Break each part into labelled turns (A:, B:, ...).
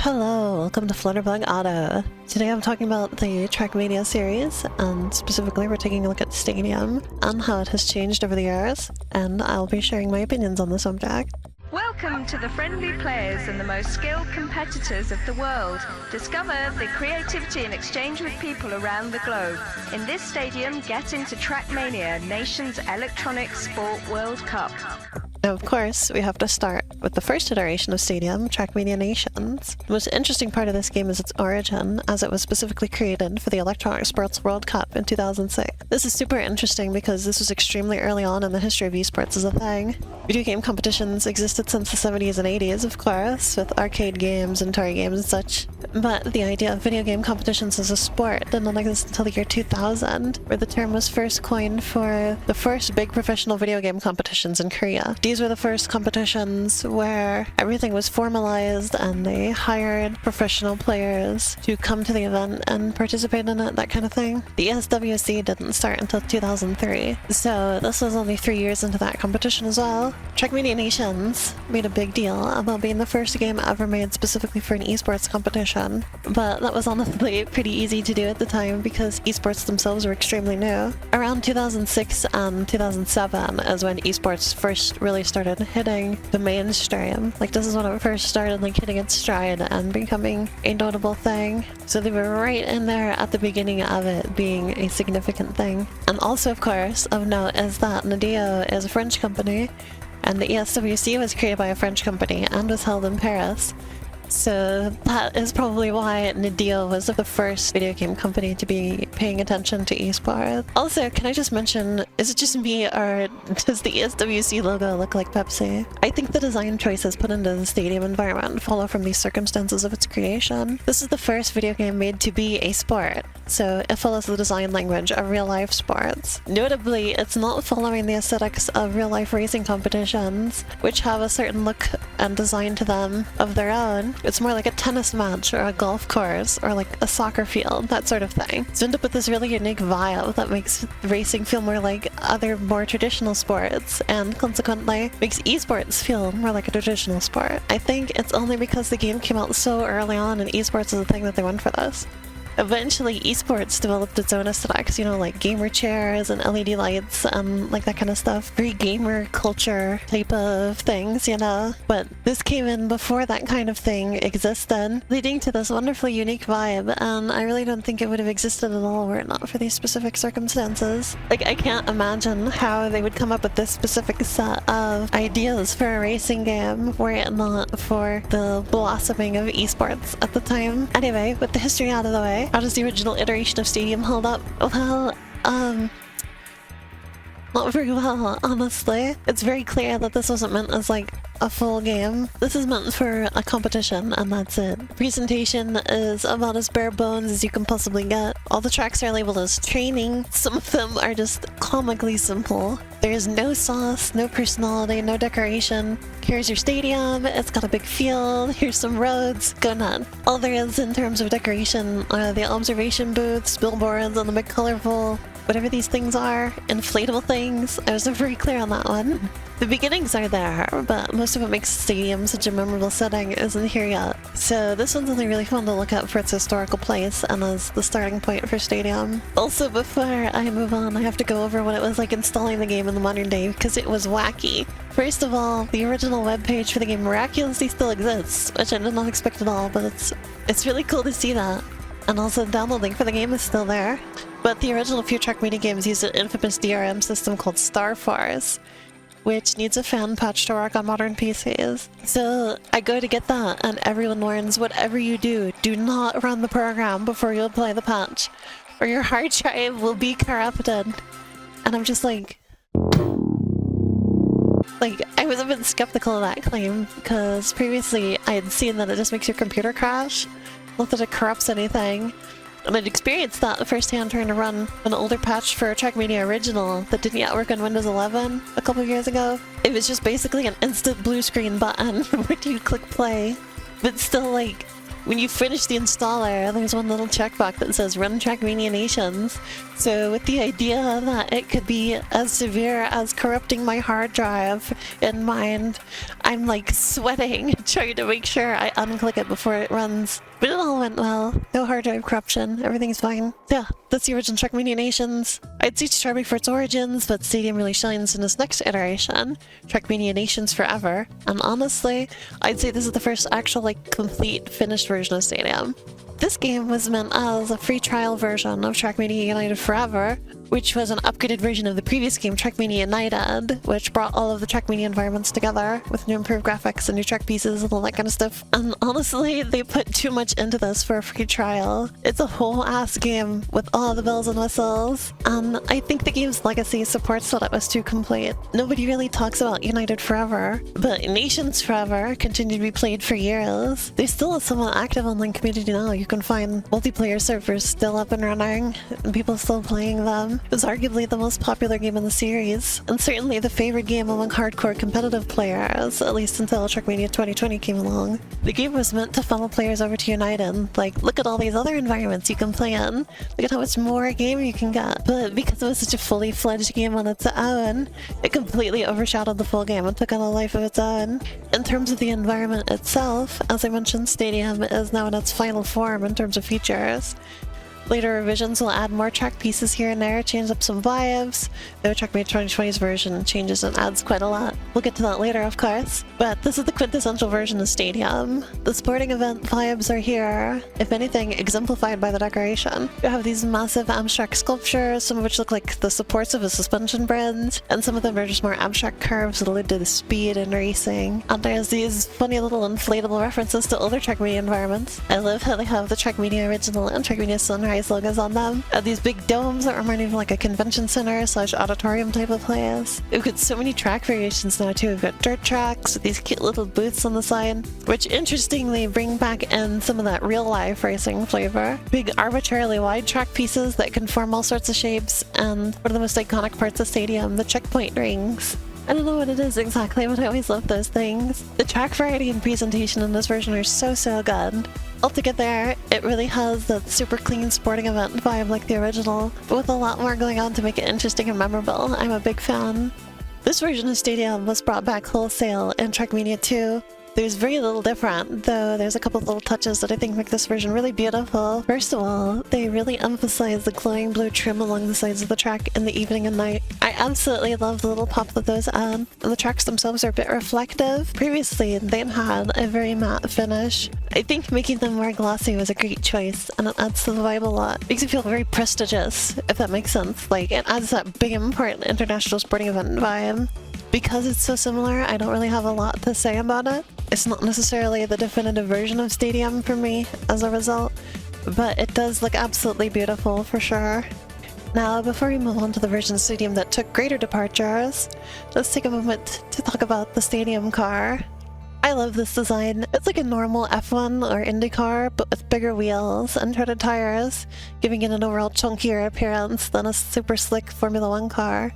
A: Hello, welcome to Flutterbug Auto. Today I'm talking about the TrackMania series, and specifically we're taking a look at Stadium and how it has changed over the years, and I'll be sharing my opinions on the subject.
B: Welcome to the friendly players and the most skilled competitors of the world. Discover the creativity and exchange with people around the globe. In this stadium, get into TrackMania Nations Electronic Sport World Cup.
A: Now, of course, we have to start with the first iteration of Stadium, TrackMania Nations. The most interesting part of this game is its origin, as it was specifically created for the Electronic Sports World Cup in 2006. This is super interesting because this was extremely early on in the history of esports as a thing. Video game competitions existed since the 70s and 80s, of course, with arcade games and Atari games and such. But the idea of video game competitions as a sport did not exist until the year 2000, where the term was first coined for the first big professional video game competitions in Korea. These were the first competitions where everything was formalized and they hired professional players to come to the event and participate in it, that kind of thing. The ESWC didn't start until 2003, so this was only 3 years into that competition as well. TrackMania Nations made a big deal about being the first game ever made specifically for an esports competition, but that was honestly pretty easy to do at the time because esports themselves were extremely new. Around 2006 and 2007 is when esports first really started hitting the mainstream. Like, this is when it first started like hitting its stride and becoming a notable thing. So they were right in there at the beginning of it being a significant thing. And also, of course, of note is that Nadeo is a French company, and the ESWC was created by a French company and was held in Paris. So that is probably why Nadeo was the first video game company to be paying attention to esports. Also, can I just mention, is it just me or does the ESWC logo look like Pepsi? I think the design choices put into the stadium environment follow from the circumstances of its creation. This is the first video game made to be a sport, so it follows the design language of real-life sports. Notably, it's not following the aesthetics of real-life racing competitions, which have a certain look and design to them of their own. It's more like a tennis match or a golf course or like a soccer field, that sort of thing. So end up with this really unique vibe that makes racing feel more like other more traditional sports, and consequently makes esports feel more like a traditional sport. I think it's only because the game came out so early on and esports is a thing that they went for this. Eventually, esports developed its own aesthetics, you know, like gamer chairs and LED lights and like that kind of stuff. Very gamer culture type of things, you know? But this came in before that kind of thing existed, leading to this wonderfully unique vibe, and I really don't think it would have existed at all were it not for these specific circumstances. Like, I can't imagine how they would come up with this specific set of ideas for a racing game were it not for the blossoming of esports at the time. Anyway, with the history out of the way, how does the original iteration of Stadium hold up? Well, not very well, honestly. It's very clear that this wasn't meant as like a full game. This is meant for a competition and that's it. The presentation is about as bare bones as you can possibly get. All the tracks are labeled as training. Some of them are just comically simple. There's no sauce, no personality, no decoration. Here's your stadium, it's got a big field, here's some roads, go nuts. All there is in terms of decoration are the observation booths, billboards, and the big colorful whatever these things are, inflatable things. I was not very clear on that one. The beginnings are there, but most of what makes Stadium such a memorable setting isn't here yet. So this one's only really fun to look at for its historical place and as the starting point for Stadium. Also, before I move on, I have to go over what it was like installing the game in the modern day because it was wacky. First of all, the original webpage for the game miraculously still exists, which I did not expect at all, but it's really cool to see that. And also the download link for the game is still there. But the original few TrackMania games used an infamous DRM system called Starforce, which needs a fan patch to work on modern PCs. So I go to get that, and everyone warns, whatever you do, do not run the program before you apply the patch, or your hard drive will be corrupted. And I'm just like, I was a bit skeptical of that claim, because previously I had seen that it just makes your computer crash, not that it corrupts anything. And I'd experienced that firsthand trying to run an older patch for TrackMania Original that didn't yet work on Windows 11 a couple years ago. It was just basically an instant blue screen button when you click play. But still, like, when you finish the installer, there's one little checkbox that says Run TrackMania Nations. So with the idea that it could be as severe as corrupting my hard drive in mind, I'm like sweating, trying to make sure I unclick it before it runs. But it all went well. No hard drive corruption. Everything's fine. Yeah, that's the original TrackMania Nations. I'd say it's charming for its origins, but Stadium really shines in its next iteration, TrackMania Nations Forever. And honestly, I'd say this is the first actual, like, complete, finished version of Stadium. This game was meant as a free trial version of TrackMania United Forever, which was an upgraded version of the previous game, TrackMania United, which brought all of the TrackMania environments together with new improved graphics and new track pieces and all that kind of stuff. And honestly, they put too much into this for a free trial. It's a whole ass game with all the bells and whistles, and I think the game's legacy supports that it was too complete. Nobody really talks about United Forever, but Nations Forever continued to be played for years. They're still a somewhat active online community now. You can find multiplayer servers still up and running, and people still playing them. It was arguably the most popular game in the series, and certainly the favorite game among hardcore competitive players, at least until TrackMania 2020 came along. The game was meant to funnel players over to United, like, look at all these other environments you can play in, look at how much more game you can get. But because it was such a fully fledged game on its own, it completely overshadowed the full game and took on a life of its own. In terms of the environment itself, as I mentioned, Stadium is now in its final form in terms of features. Later revisions will add more track pieces here and there, change up some vibes, though TrackMania 2020's version changes and adds quite a lot. We'll get to that later, of course, but this is the quintessential version of Stadium. The sporting event vibes are here, if anything, exemplified by the decoration. You have these massive abstract sculptures, some of which look like the supports of a suspension bridge, and some of them are just more abstract curves that allude to the speed and racing. And there's these funny little inflatable references to older TrackMania environments. I love how they have the TrackMania Original and TrackMania Sunrise logos on them, and these big domes that remind me of like a convention center / auditorium type of place. We've got so many track variations now too. We've got dirt tracks with these cute little booths on the side, which interestingly bring back in some of that real life racing flavor. Big arbitrarily wide track pieces that can form all sorts of shapes, and one of the most iconic parts of Stadium, the checkpoint rings. I don't know what it is exactly, but I always love those things. The track variety and presentation in this version are so good. Altogether, it really has that super clean sporting event vibe like the original, but with a lot more going on to make it interesting and memorable. I'm a big fan. This version of Stadium was brought back wholesale in TrackMania 2. There's very little different, though there's a couple of little touches that I think make this version really beautiful. First of all, they really emphasize the glowing blue trim along the sides of the track in the evening and night. I absolutely love the little pop that those add, and the tracks themselves are a bit reflective. Previously, they'd had a very matte finish. I think making them more glossy was a great choice, and it adds to the vibe a lot. Makes it feel very prestigious, if that makes sense. Like, it adds that big important international sporting event vibe. Because it's so similar, I don't really have a lot to say about it. It's not necessarily the definitive version of Stadium for me as a result, but it does look absolutely beautiful for sure. Now, before we move on to the version of Stadium that took greater departures, let's take a moment to talk about the Stadium car. I love this design. It's like a normal F1 or Indy car, but with bigger wheels and treaded tires, giving it an overall chunkier appearance than a super slick Formula 1 car.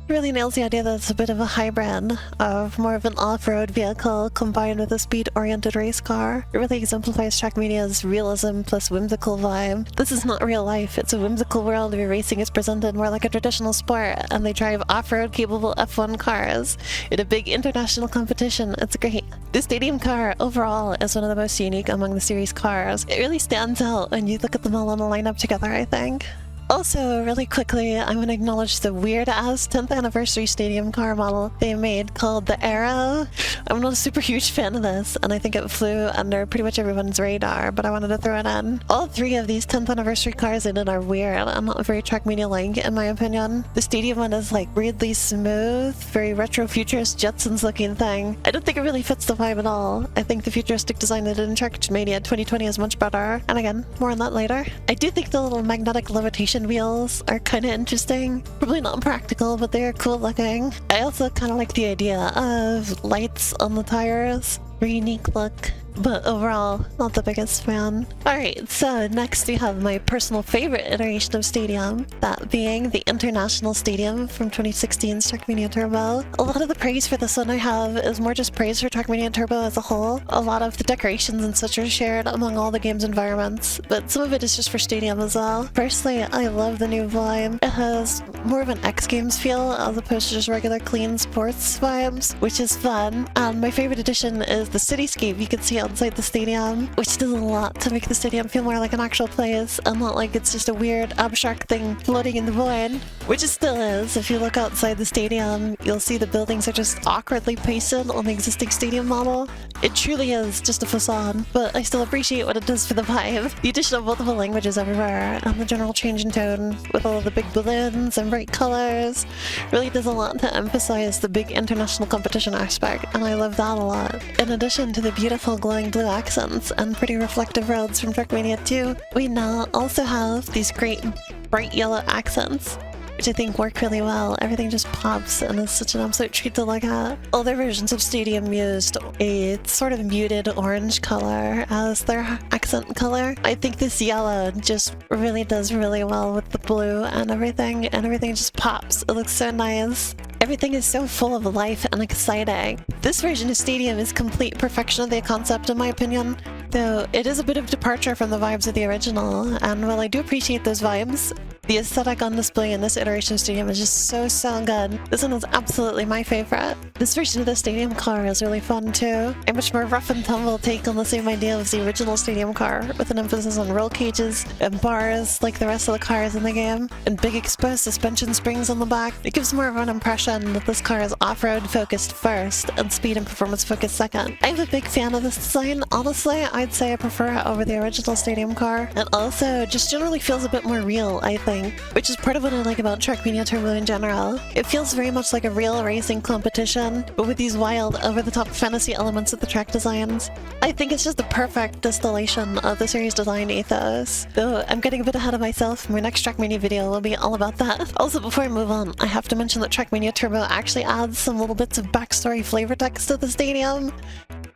A: It really nails the idea that it's a bit of a hybrid of more of an off-road vehicle combined with a speed-oriented race car. It really exemplifies TrackMania's realism plus whimsical vibe. This is not real life, it's a whimsical world where racing is presented more like a traditional sport, and they drive off-road capable F1 cars in a big international competition. It's great. The Stadium car overall is one of the most unique among the series cars. It really stands out when you look at them all in a lineup together, I think. Also, really quickly, I'm going to acknowledge the weird-ass 10th anniversary Stadium car model they made called the Arrow. I'm not a super huge fan of this, and I think it flew under pretty much everyone's radar, but I wanted to throw it in. All three of these 10th anniversary cars in it are weird and not very TrackMania-like, in my opinion. The Stadium one is like weirdly smooth, very retro-futurist Jetsons-looking thing. I don't think it really fits the vibe at all. I think the futuristic design they did in TrackMania 2020 is much better, and again, more on that later. I do think the little magnetic levitation wheels are kind of interesting. Probably not practical, but they are cool looking. I also kind of like the idea of lights on the tires. Very unique look. but overall, not the biggest fan. Alright, so next we have my personal favorite iteration of Stadium, that being the International Stadium from 2016's TrackMania Turbo. A lot of the praise for this one I have is more just praise for TrackMania Turbo as a whole. A lot of the decorations and such are shared among all the game's environments, but some of it is just for Stadium as well. Personally, I love the new vibe. It has more of an X Games feel as opposed to just regular clean sports vibes, which is fun. And my favorite addition is the cityscape you can see outside the stadium, which does a lot to make the stadium feel more like an actual place and not like it's just a weird abstract thing floating in the void, which it still is. If you look outside the stadium, you'll see the buildings are just awkwardly pasted on the existing stadium model. It truly is just a facade, but I still appreciate what it does for the vibe. The addition of multiple languages everywhere and the general change in tone with all of the big balloons and bright colors really does a lot to emphasize the big international competition aspect, and I love that a lot. In addition to the beautiful glowing blue accents and pretty reflective roads from TrackMania 2, we now also have these great bright yellow accents, which I think work really well. Everything just pops and is such an absolute treat to look at. Older versions of Stadium used a sort of muted orange color as their accent color. I think this yellow just really does really well with the blue and everything just pops. It looks so nice. Everything is so full of life and exciting. This version of Stadium is complete perfection of the concept in my opinion, though it is a bit of departure from the vibes of the original, and while I do appreciate those vibes, the aesthetic on display in this iteration of Stadium is just so good. This one is absolutely my favorite. This version of the Stadium car is really fun too. A much more rough and tumble take on the same idea as the original Stadium car, with an emphasis on roll cages and bars like the rest of the cars in the game, and big exposed suspension springs on the back. It gives more of an impression that this car is off-road focused first and speed and performance focused second. I'm a big fan of this design. Honestly, I'd say I prefer it over the original Stadium car. It also just generally feels a bit more real, I think, which is part of what I like about TrackMania Turbo in general. It feels very much like a real racing competition, but with these wild, over-the-top fantasy elements of the track designs. I think it's just the perfect distillation of the series' design ethos. Though I'm getting a bit ahead of myself, my next TrackMania video will be all about that. Also, before I move on, I have to mention that TrackMania Turbo actually adds some little bits of backstory flavor text to the stadium,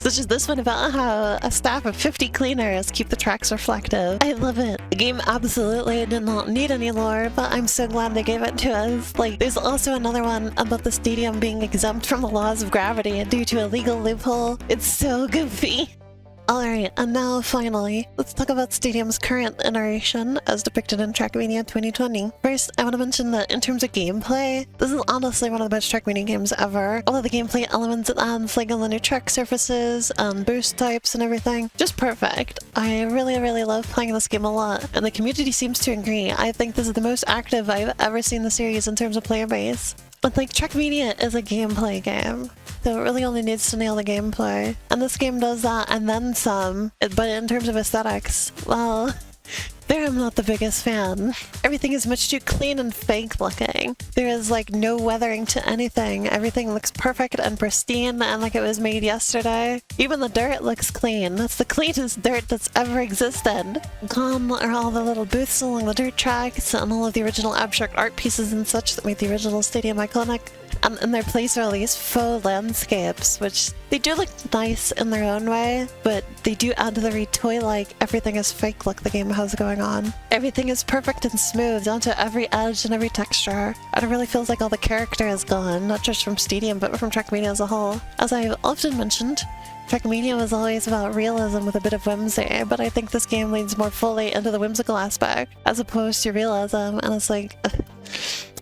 A: such as this one about how a staff of 50 cleaners keep the tracks reflective. I love it. The game absolutely did not need any lore, but I'm so glad they gave it to us. Like, there's also another one about the stadium being exempt from the laws of gravity due to a legal loophole. It's so goofy. Alright, and now finally, let's talk about Stadium's current iteration as depicted in TrackMania 2020. First, I want to mention that in terms of gameplay, this is honestly one of the best TrackMania games ever. All of the gameplay elements it adds, like all the new track surfaces and boost types and everything, just perfect. I really love playing this game a lot, and the community seems to agree. I think this is the most active I've ever seen the series in terms of player base. But like, TrackMania is a gameplay game, so it really only needs to nail the gameplay. And this game does that and then some, but in terms of aesthetics, well, there I'm not the biggest fan. Everything is much too clean and fake looking. There is like no weathering to anything. Everything looks perfect and pristine and like it was made yesterday. Even the dirt looks clean. That's the cleanest dirt that's ever existed. Gone are all the little booths along the dirt tracks and all of the original abstract art pieces and such that made the original stadium iconic. And in their place are all these faux landscapes, which they do look nice in their own way, but they do add to the very toy-like everything is fake look the game has going on. Everything is perfect and smooth down to every edge and every texture, and it really feels like all the character is gone, not just from Stadium but from TrackMania as a whole. As I've often mentioned, TrackMania was always about realism with a bit of whimsy, but I think this game leans more fully into the whimsical aspect as opposed to realism, and it's like...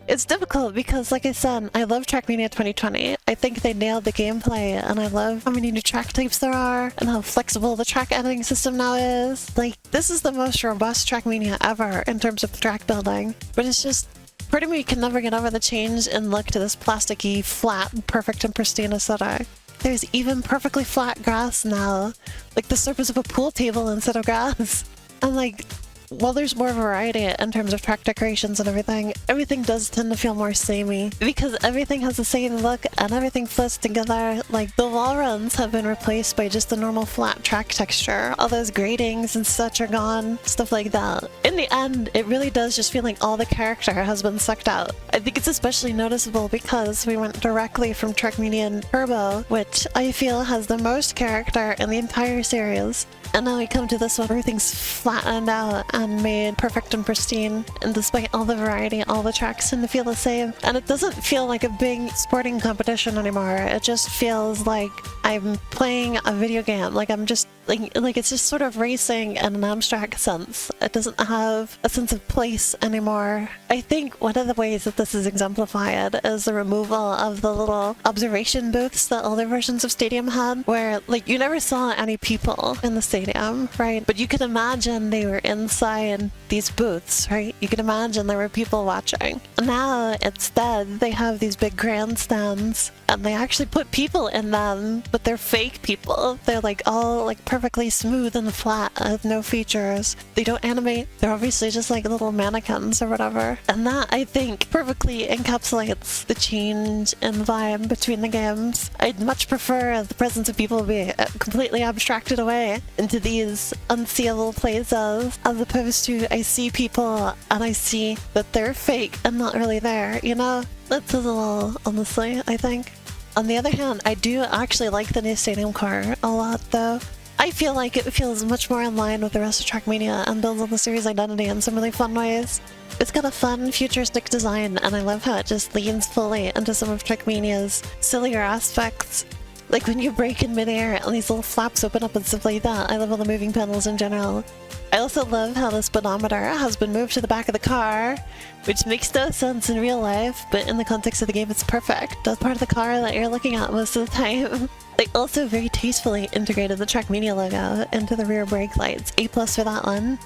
A: It's difficult because, like I said, I love TrackMania 2020. I think they nailed the gameplay, and I love how many new track types there are, and how flexible the track editing system now is. Like, this is the most robust TrackMania ever in terms of track building, but it's just... part of me can never get over the change in look to this plasticky, flat, perfect and pristine aesthetic. There's even perfectly flat grass now, like the surface of a pool table instead of grass. And like, while there's more variety in terms of track decorations and everything does tend to feel more samey because everything has the same look and everything flows together. Like the wall runs have been replaced by just the normal flat track texture. All those gratings and such are gone, stuff like that. In the end, it really does just feel like all the character has been sucked out. I think it's especially noticeable because we went directly from TrackMania Turbo, which I feel has the most character in the entire series. And now we come to this one, everything's flattened out and made perfect and pristine. And despite all the variety, all the tracks tend to feel the same. And it doesn't feel like a big sporting competition anymore. It just feels like I'm playing a video game. Like I'm just, like it's just sort of racing in an abstract sense. It doesn't have a sense of place anymore. I think one of the ways that this is exemplified is the removal of the little observation booths that older versions of Stadium had, where like you never saw any people in the stadium, right? But you could imagine they were inside these booths, right? You could imagine there were people watching. Now instead they have these big grandstands and they actually put people in them, but they're fake people. They're like all like perfectly smooth and flat with no features. They don't animate. They're obviously just like little mannequins or whatever. And that, I think, perfectly encapsulates the change in vibe between the games. I'd much prefer the presence of people be completely abstracted away into these unseeable places, as opposed to I see people and I see that they're fake and not really there, you know? That says a lot, honestly, I think. On the other hand, I do actually like the new stadium car a lot, though. I feel like it feels much more in line with the rest of TrackMania and builds on the series' identity in some really fun ways. It's got a fun, futuristic design, and I love how it just leans fully into some of TrackMania's sillier aspects. Like when you break in midair and these little flaps open up and stuff like that. I love all the moving panels in general. I also love how the speedometer has been moved to the back of the car, which makes no sense in real life, but in the context of the game it's perfect. That's part of the car that you're looking at most of the time. They also very tastefully integrated the TrackMania logo into the rear brake lights. A+ for that one.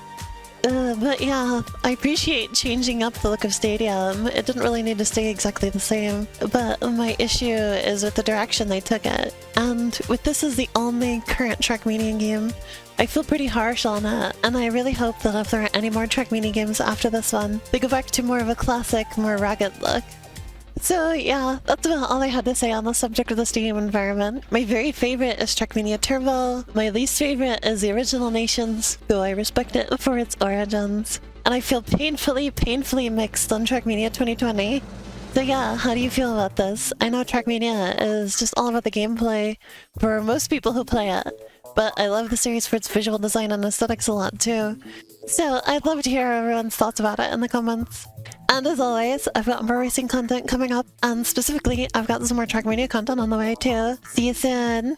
A: But yeah, I appreciate changing up the look of Stadium. It didn't really need to stay exactly the same, but my issue is with the direction they took it. And with this as the only current TrackMania game, I feel pretty harsh on it, and I really hope that if there are any more TrackMania games after this one, they go back to more of a classic, more rugged look. So yeah, that's about all I had to say on the subject of the stadium environment. My very favorite is TrackMania Turbo. My least favorite is the original Nations, though I respect it for its origins. And I feel painfully mixed on TrackMania 2020. So yeah, how do you feel about this? I know TrackMania is just all about the gameplay for most people who play it, but I love the series for its visual design and aesthetics a lot too. So I'd love to hear everyone's thoughts about it in the comments. And as always, I've got more racing content coming up, and specifically, I've got some more TrackMania content on the way too. See you soon!